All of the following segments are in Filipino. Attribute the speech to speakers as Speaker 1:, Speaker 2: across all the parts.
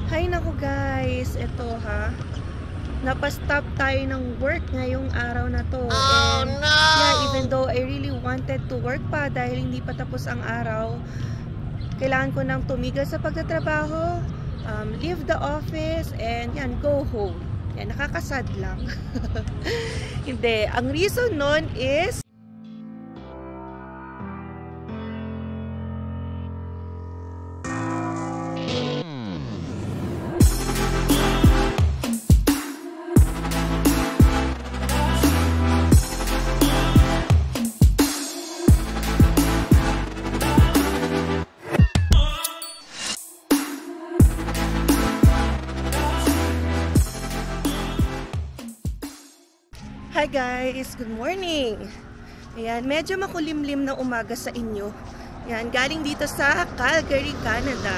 Speaker 1: Hay naku guys, eto ha. Napastop tayo ng work ngayong araw na to. And yeah, even though I really wanted to work pa dahil hindi pa tapos ang araw, kailangan ko nang tumigil sa pagtatrabaho, leave the office, and yan, go home. Yan, nakakasad lang. Hindi, ang reason nun is hi guys! Good morning! Ayan, medyo makulimlim na umaga sa inyo. Ayan, galing dito sa Calgary, Canada.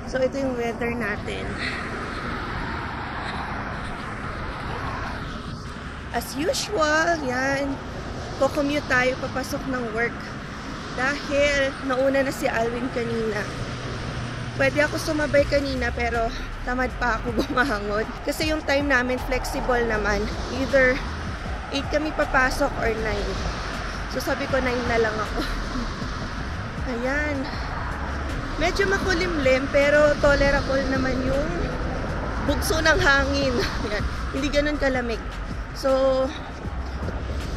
Speaker 1: So, ito yung weather natin. As usual, yan, co-commute tayo papasok ng work. Dahil nauna na si Alwin kanina. Pwede ako sumabay kanina pero tamad pa ako bumangon. Kasi yung time namin flexible naman. Either 8 kami papasok or 9. So sabi ko 9 na lang ako. Ayan. Medyo makulimlim pero tolerable naman yung bugso ng hangin. Ayan. Hindi ganun kalamig. So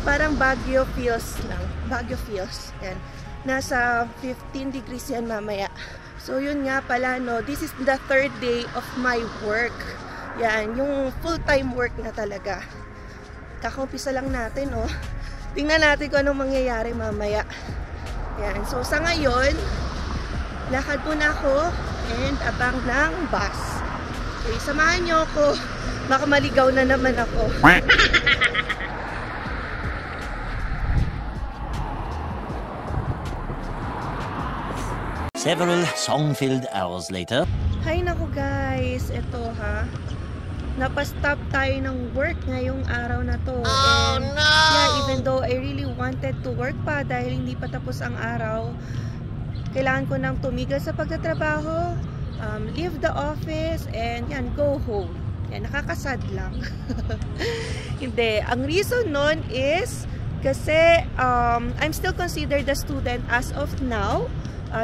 Speaker 1: parang Baguio feels lang. Baguio feels. Ayan. Nasa 15 degrees yan mamaya. So yun nga pala no. This is the 3rd day of my work. Yan. Yung full-time work na talaga. Kakaumpisa lang natin, oh. Tingnan natin kung anong mangyayari mamaya. Yan. So, sa ngayon, lakad muna ako and abang ng bus. Okay, samahan nyo ako. Baka maligaw na naman ako.
Speaker 2: Several song-filled hours later.
Speaker 1: Hay naku guys, eto ha. Napastop tayo ng work ngayong araw na to. And yeah, even though I really wanted to work pa dahil hindi pa tapos ang araw, kailangan ko nang tumigil sa pagtatrabaho, leave the office, and yan, go home. Yan, nakakasad lang. Hindi, ang reason nun is kasi I'm still considered a student as of now.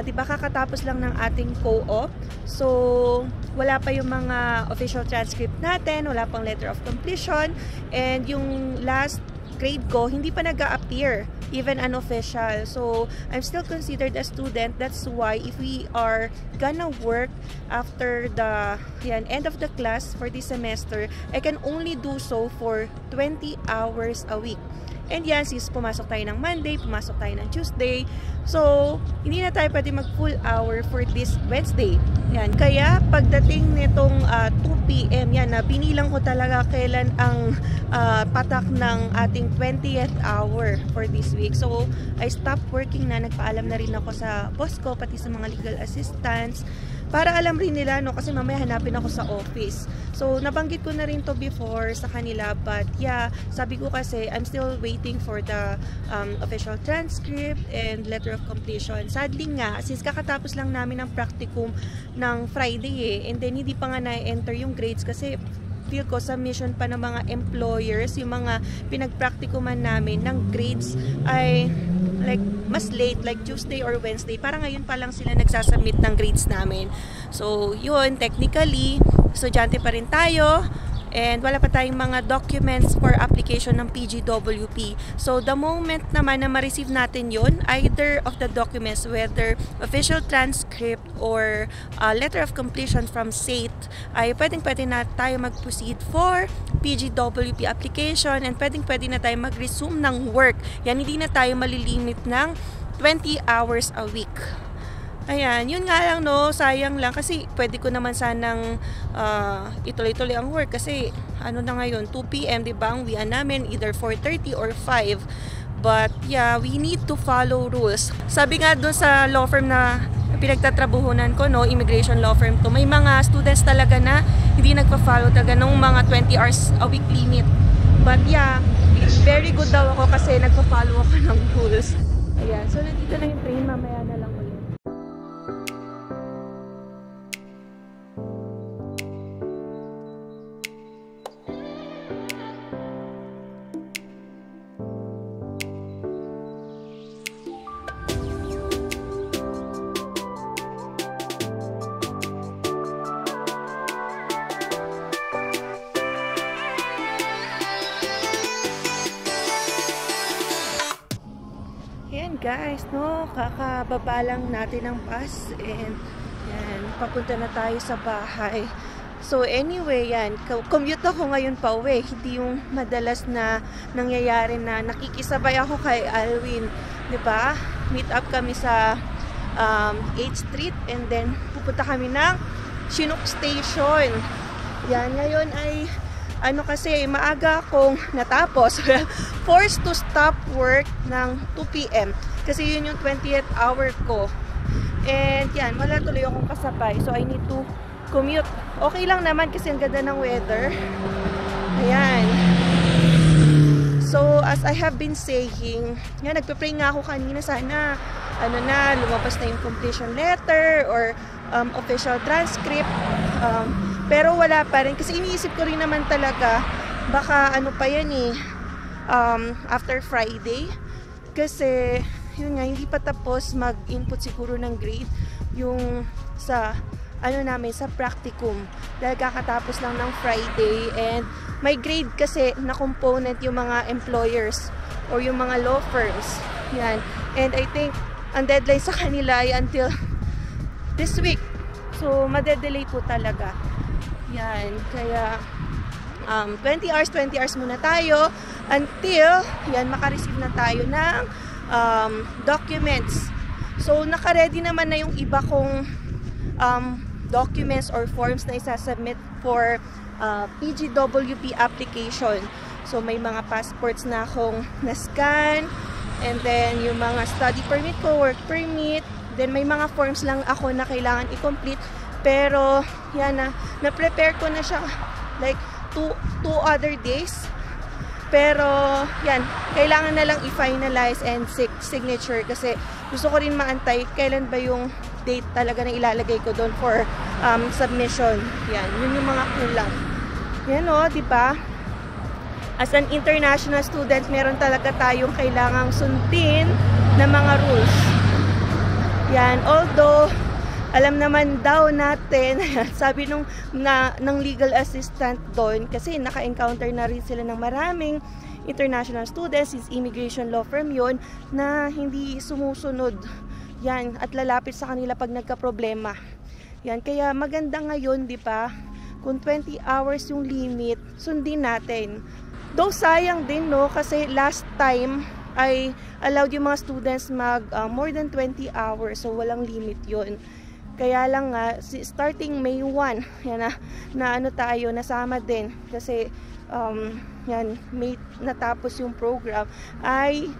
Speaker 1: Diba kakatapos lang ng ating co-op, so wala pa yung mga official transcript natin, wala pang letter of completion, and yung last grade ko hindi pa nag-a-appear, even unofficial. So I'm still considered a student. That's why if we are gonna work after the end of the class for this semester, I can only do so for 20 hours a week. And yan, since pumasok tayo ng Monday, pumasok tayo ng Tuesday, so hindi na tayo pwede mag full hour for this Wednesday. Yan. Kaya pagdating nitong 2 PM, yan, binilang ko talaga kailan ang patak ng ating 20th hour for this week. So I stopped working na, nagpaalam na rin ako sa boss ko, pati sa mga legal assistants, para alam rin nila, no, kasi mamaya hanapin ako sa office. So, nabanggit ko na rin to before sa kanila, but yeah, sabi ko kasi, I'm still waiting for the official transcript and letter of completion. Sadly nga, since kakatapos lang namin ng practicum ng Friday and then hindi pa nga na-enter yung grades kasi feel ko submission pa ng mga employers, yung mga pinag-practicuman namin ng grades ay like mas late, like Tuesday or Wednesday. Parang ngayon pa lang sila nagsasubmit ng grades namin. So yun, technically estudyante pa rin tayo and wala pa tayong mga documents for application ng PGWP. So the moment naman na ma-receive natin yun, either of the documents, whether official transcript or letter of completion from SAIT, ay pwede na tayo mag-proceed for PGWP application and pwede na tayo mag-resume ng work. Yan, hindi na tayo malilimit ng 20 hours a week. Ayan, yun nga lang no, sayang lang kasi pwede ko naman sanang ituloy-tuloy ang work kasi ano na ngayon, 2 PM, diba? Ang uwian namin either 4:30 or 5. But yeah, we need to follow rules. Sabi nga doon sa law firm na pinagtatrabuhunan ko, no, immigration law firm to, may mga students talaga na hindi nagpa-follow talaga ng mga 20 hours a week limit. But yeah, very good daw ako kasi nagpa-follow ako ng rules. Ayan, so nandito na yung train, mamaya na lang ulit. guys, no? Kakababa lang natin ng bus and yan, papunta na tayo sa bahay. So anyway, yan, commute ako ngayon pa uwi. Hindi yung madalas na nangyayari na nakikisabay ako kay Alwin, 'di ba? Meet up kami sa 8th Street and then pupunta kami ng Chinook Station. Yan, ngayon ay ano kasi maaga akong natapos. Forced to stop work ng 2 PM kasi yun yung 20th hour ko. And yan, wala tuloy akong kasabay. So I need to commute. Okay lang naman kasi ang ganda ng weather. Ayan. So as I have been saying, yan, nagpe-pray nga ako kanina sana ano na, lumabas na yung completion letter or official transcript. Pero wala pa rin kasi iniisip ko rin naman talaga baka ano pa yan eh after Friday kasi yun nga hindi pa tapos mag-input siguro ng grade yung sa ano namin sa practicum dahil kakatapos lang ng Friday and may grade kasi na component yung mga employers or yung mga law firms yan, and I think ang deadline sa kanila ay until this week, so madedelay po talaga. Yan, kaya 20 hours muna tayo until yan makareceive na tayo ng documents. So naka-ready naman na yung iba kong documents or forms na isasubmit for PGWP application. So may mga passports na akong na-scan and then yung mga study permit ko, work permit, then may mga forms lang ako na kailangan i-complete. Pero, yan na-prepare ko na siya like two other days. Pero, yan, kailangan na lang i-finalize and signature kasi gusto ko rin maantay kailan ba yung date talaga na ilalagay ko doon for submission. Yan, yun yung mga kulang. Yan o, diba? As an international student, meron talaga tayong kailangang sundin na mga rules. Yan, although alam naman daw natin, sabi ng legal assistant doon, kasi naka-encounter na rin sila ng maraming international students, is immigration law firm yun, na hindi sumusunod yan at lalapit sa kanila pag nagka-problema. Yan, kaya maganda ngayon, di ba? Kung 20 hours yung limit, sundin natin. Though sayang din, no? Kasi last time ay allowed yung mga students mag more than 20 hours, so walang limit yun. Kaya lang nga, starting May 1, yan na ano tayo, nasama din. Kasi, yan, May natapos yung program, ay,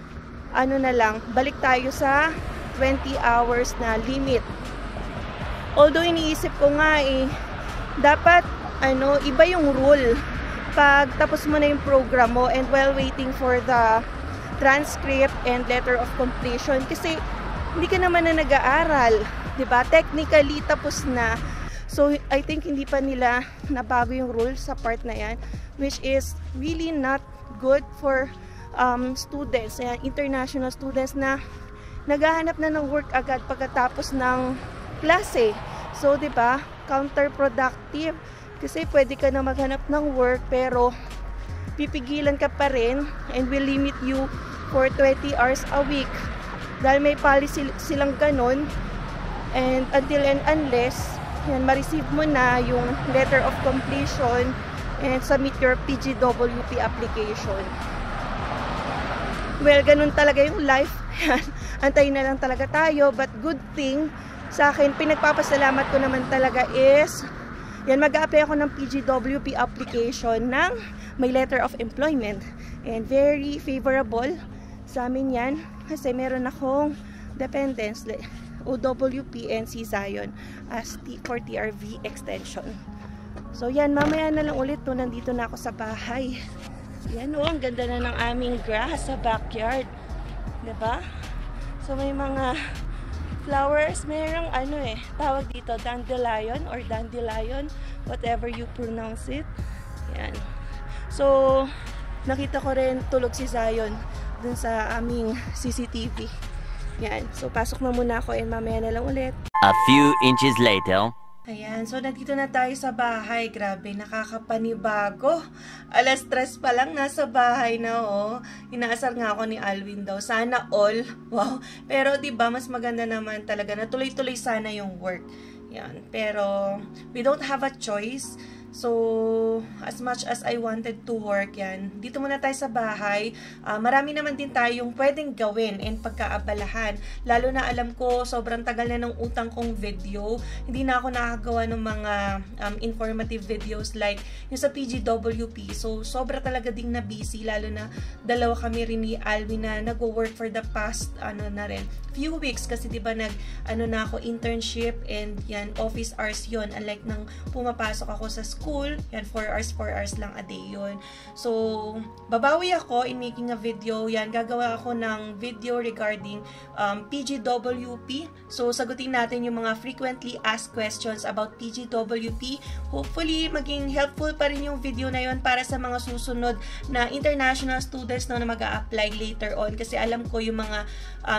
Speaker 1: ano na lang, balik tayo sa 20 hours na limit. Although, iniisip ko nga dapat, ano, iba yung rule. Pag tapos mo na yung program mo, and while waiting for the transcript and letter of completion, kasi, hindi ka naman na nag-aaral. Diba? Technically, tapos na. So, I think hindi pa nila nabago yung rules sa part na yan, which is really not good for students, international students na naghahanap na ng work agad pagkatapos ng klase. So, diba? Counterproductive. Kasi pwede ka na maghanap ng work, pero pipigilan ka pa rin and will limit you for 20 hours a week. Dahil may policy silang ganon. And until and unless yan, ma-receive mo na yung letter of completion and submit your PGWP application. Well, ganun talaga yung life. Antayin na lang talaga tayo. But good thing sa akin, pinagpapasalamat ko naman talaga is yan, mag-a-apply ako ng PGWP application ng may letter of employment. And very favorable sa amin yan kasi meron akong dependents OWP and si Zion as for TRV extension. So yan, mamaya na lang ulit to, nandito na ako sa bahay. Yan o, ang ganda na ng aming grass sa backyard. Diba? So may mga flowers, mayroong ano tawag dito, dandelion or dandelion, whatever you pronounce it. Yan. So, nakita ko rin tulog si Zion dun sa aming CCTV. Yan. So, pasok na muna ako and mamaya na lang ulit.
Speaker 2: A few inches later.
Speaker 1: Ayan, so nandito na tayo sa bahay. Grabe, nakakapanibago. 3:00 pa lang nasa bahay na, oh. Inaasar nga ako ni Alwin daw. Sana all. Wow. Pero 'di ba mas maganda naman talaga na tuloy-tuloy sana yung work. Yan. Pero we don't have a choice. So, as much as I wanted to work, yan, dito muna tayo sa bahay. Marami naman din tayong pwedeng gawin and pagkaabalahan. Lalo na alam ko, sobrang tagal na ng utang kong video. Hindi na ako nakagawa ng mga informative videos like yung sa PGWP. So, sobra talaga ding na busy. Lalo na dalawa kami rin ni Alvin na nag-work for the past, few weeks. Kasi diba na ako, internship and yan, office hours yon. Unlike nang pumapasok ako sa school, yan, 4 hours lang a day yun. So, babawi ako in making a video. Yan, gagawa ako ng video regarding PGWP. So, sagutin natin yung mga frequently asked questions about PGWP. Hopefully, maging helpful pa rin yung video na yun para sa mga susunod na international students na mag-a-apply later on. Kasi alam ko yung mga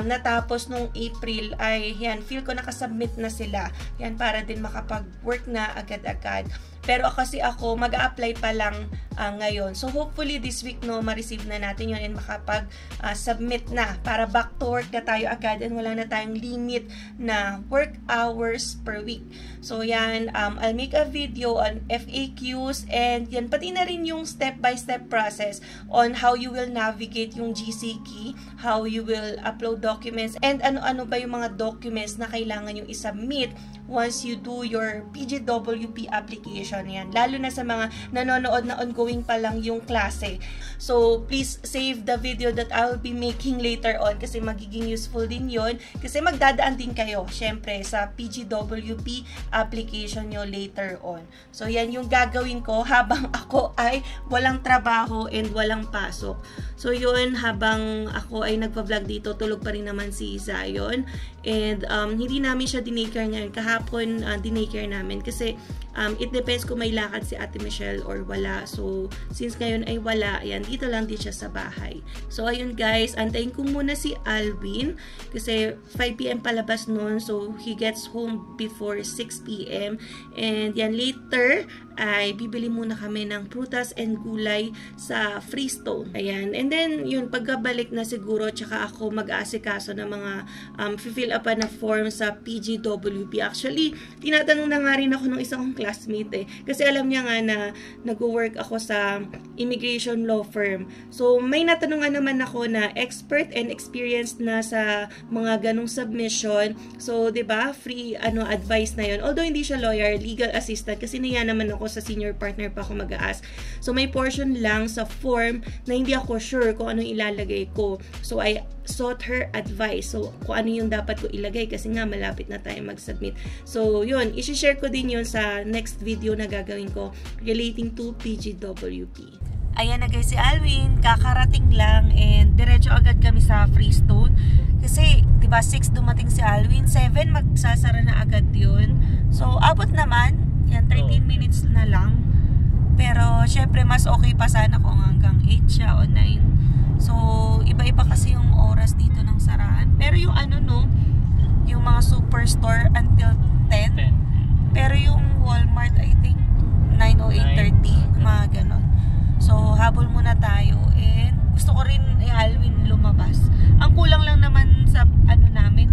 Speaker 1: natapos nung April ay, yan, feel ko nakasubmit na sila. Yan, para din makapag-work na agad-agad. Pero kasi ako, mag-a-apply pa lang ngayon. So, hopefully, this week, ma-receive na natin yun and makapag-submit na para back to work na tayo agad and wala na tayong limit na work hours per week. So, yan, I'll make a video on FAQs and yan, pati na rin yung step-by-step process on how you will navigate yung GC key, how you will upload documents, and ano-ano ba yung mga documents na kailangan yung isubmit once you do your PGWP application. Yan. Lalo na sa mga nanonood na ongoing pa lang yung klase. So, please save the video that I will be making later on kasi magiging useful din yon kasi magdadaan din kayo, syempre, sa PGWP application nyo later on. So, yan yung gagawin ko habang ako ay walang trabaho and walang pasok. So, yun, habang ako ay nagpa-vlog dito, tulog pa rin naman si Zion. And, hindi namin siya dinaycare ngayon. Kahapon, dinaycare namin kasi it depends kung may lakad si Ate Michelle or wala. So, since ngayon ay wala, ayan, dito lang din siya sa bahay. So, ayun guys, antayin ko muna si Alwin kasi 5 PM palabas nun. So, he gets home before 6 PM. And yan, later ay bibili muna kami ng prutas and gulay sa Freestone. Ayan. And then, yun, pagkabalik na siguro, tsaka ako mag-aasikaso ng mga fill up na form sa PGWP. Actually, tinatanong na nga rin ako ng isang classmate kasi alam niya nga na nag-work ako sa immigration law firm. So, may natanungan naman ako na expert and experienced na sa mga ganong submission. So, 'di ba, free advice na 'yon. Although hindi siya lawyer, legal assistant kasi niya naman ako sa senior partner pa ako mag-a-ask. So, may portion lang sa form na hindi ako sure kung anong ilalagay ko. So, I sought her advice. So, kung ano yung dapat ko ilagay kasi nga malapit na tayo mag-submit. So, yun, i-share ko din yun sa next video na gagawin ko relating to PGWP. Ayan na guys si Alwin, kakarating lang and diretso agad kami sa Freestone. Kasi, diba, 6 dumating si Alwin, 7 magsasara na agad yun. So, abot naman, yan, 13 minutes na lang. Pero, syempre, mas okay pa sana kung hanggang 8 siya o 9. So, iba-iba kasi yung oras dito ng sarahan. Pero yung yung mga superstore until 10. Pero yung Walmart, I think, 9 o 8:30, mga ganon. So, habol muna tayo. And gusto ko rin Alwin lumabas. Ang kulang lang naman sa namin,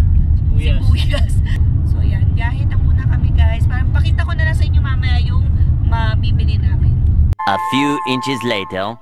Speaker 1: sibuyas. So, yan. Biyahe na muna kami, guys. Parang pakita ko na lang sa inyo mamaya yung mabibili namin.
Speaker 2: A few inches later.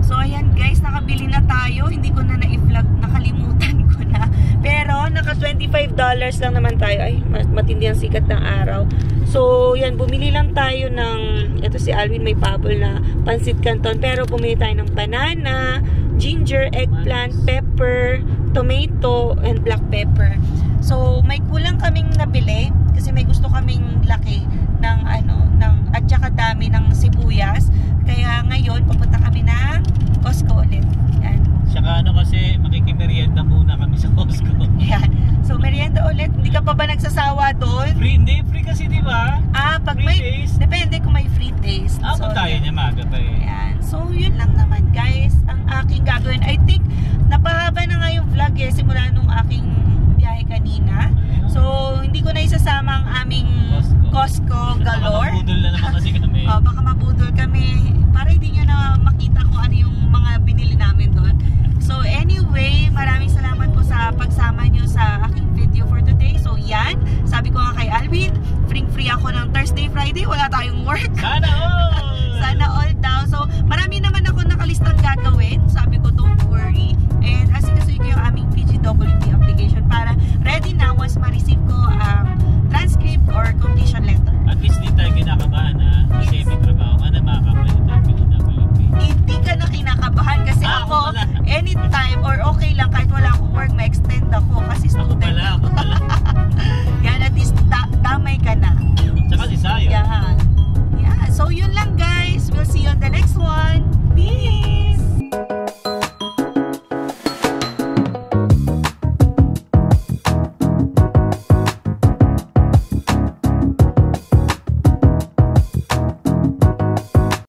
Speaker 1: So, ayan guys, nakabili na tayo. Hindi ko na na-i-vlog, nakalimutan ko na. Pero, naka $25 lang naman tayo. Ay, matindi ang sikat ng araw. So, yan, bumili lang tayo ng, ito si Alwin, may pabol na pansit canton. Pero, bumili tayo ng banana, ginger, eggplant, pepper, tomato, and black pepper. So, may kulang kaming nabili kasi may gusto kaming laki ng at saka dami ng sibuyas. Kaya ngayon pupunta kami ng Costco ulit. Yan.
Speaker 3: Saka kasi makikimerienda muna kami sa Costco.
Speaker 1: Yan. So merienda ulit. Hindi ka pa ba nagsasawa doon?
Speaker 3: Free, hindi free kasi, di ba?
Speaker 1: Pag
Speaker 3: free
Speaker 1: may
Speaker 3: taste.
Speaker 1: Depende kung may free taste.
Speaker 3: So, tayo niya maga pa eh.
Speaker 1: Yan. So yun lang naman guys ang aking gagawin. I think napahaba na nga yung vlog simula nung aking biyahe kanina. So hindi ko na isasama ang ang aming Costco
Speaker 3: Baka
Speaker 1: galore.
Speaker 3: mabudol na naman kasi kami.
Speaker 1: Baka mabudol kami para hindi nyo na makita kung ano yung mga binili namin doon. So anyway, maraming salamat po sa pagsama nyo sa aking video for today. So yan, sabi ko nga kay Alvin, free ako ng Thursday, Friday, wala tayong work.
Speaker 3: Sana all!
Speaker 1: Sana all daw. So marami naman ako nakalistang gagawin. Sabi ko, don't worry. And asikasuhin ko yung aming PGWP application para ready na once ma-receive ko transcript or completion letter.
Speaker 3: At least di tayo